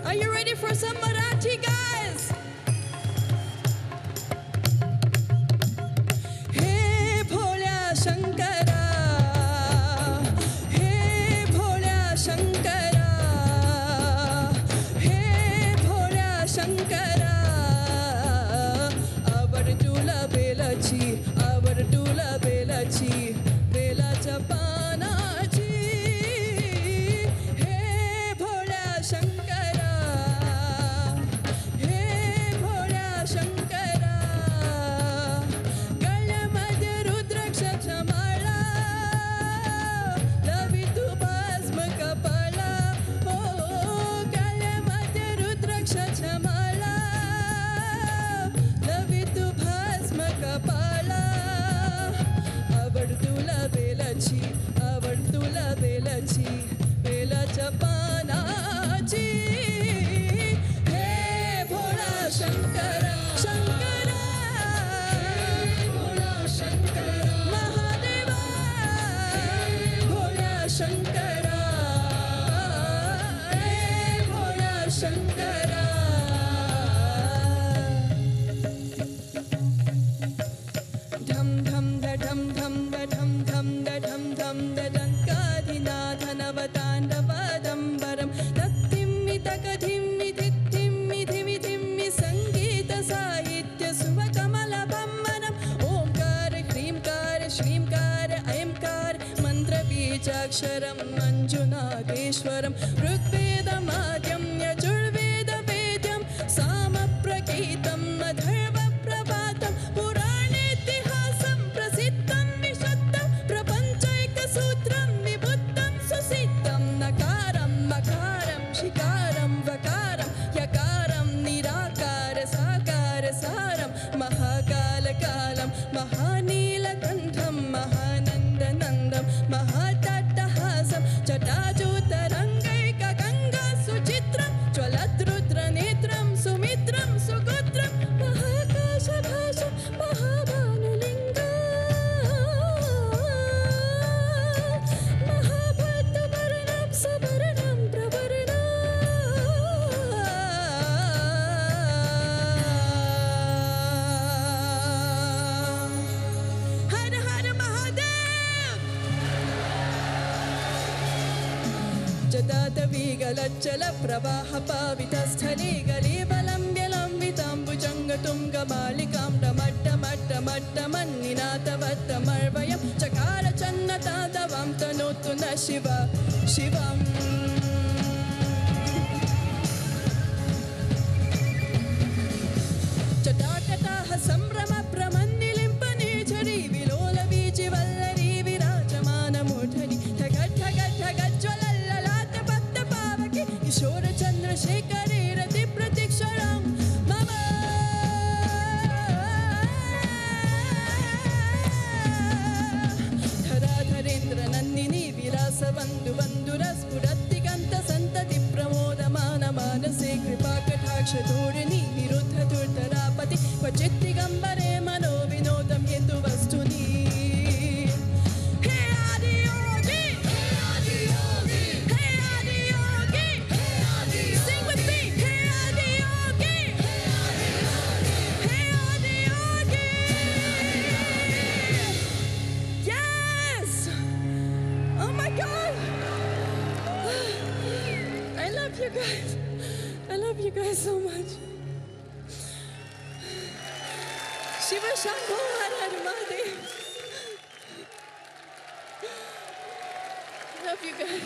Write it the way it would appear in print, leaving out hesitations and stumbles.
Are you ready for some Marathi, guys? Hey bholya shankara, hey bholya shankara, hey bholya shankara. Avard tula belachi, belacha panachi. Hey bholya shankara, hey bholya shankara. गळ्यामध्ये रुद्राक्षाच्या माळा, लवितू भस्म कपाळा. हो, गळ्यामध्ये रुद्राक्षाच्या माळा, लवितू भस्म कपाळा. आवड तुला बेलाची, बेलाच्या पानाची. हे भोळा शंकरा, शंकरा, भोळा शंकरा, महादेवा, भोळा शंकरा, हे भोळा शंकरा. धम धम ध धम धम ध धम धम ध धम धम ध डंकाधिनाथनवताण्डवदम्बरं तत्तिम्मि तकधिम्मि धित्तिम्मि धिमि धिम्मि संगीत साहित्य सुमकमलबम्बनम्. ओंकार ह्रींकार श्रींकार ऐंकार मन्त्रबीजाक्षरं मंजुनाथेश्वरं ऋग्वेदमाद्यं यजुर्वेदवेद्यं सामप्रगीतं अथर्वप्रभातं पुराणेतिहासं प्रसिद्धं विशुद्धं प्रपञ्चैकसूत्रं विबुद्धं सुसिद्धं. नकारं मकारं शिकारं वकारं यकारं निराकार साकार सारं महाकालकालं महानीलकण्ठं महानन्दनन्दं महाट्टहासं जटाजूतरङ्गैकगङ्गा सुचित्रं ज्वलद्रुद्रनेत्रं सुमित्रं सुगोत्रं महाकाशभाषं महाभानुलिङ्गं महाभक्तवर्णं सवर्णं प्रवर्णं. हर हर महादेव. जटाटवीगलच्चल प्रवाह पावितस्थले गलेवलम्ब्यलम्बिताम्बुजङ्गतुङ्गमालिकां डमट्टमट्टमट्टमन्निनाथवट्टमर्वयं चकार चन्नतादवां तनोतु न शिव शिवम्. जटाकटाः सम्भ्रम प्रमन्निलिम्पने झरि विलोल बीजिवल्लरी विराजमानमूर्धनि ठगट् ठगट् ठगट् ज्वलल्ललाट पद्म पावके किशोर चन्द्रशेखरे रति प्रतीक्षरं मम. धराधरेन्द्र नन्दिनी विलासबन्धु बन्धुरस्फुरद्दिगन्त सन्तति प्रमोदमान मानसे कृपाकटाक्षधूरिणी विरुद्ध दुर्धरापति क्वचित् दिगम्बरे मनो विनोदं हेतुवस्तुनि. हे आदियोगी, हे आदियोगी, हे आदियोगी, हे Adiyogi. Sing with me. Hey Adiyogi, hey Adiyogi, hey Adiyogi. Yes! Oh my God! I love you guys. I love you guys so much. Shiva Shambho Har Har Mahadev. Love you guys.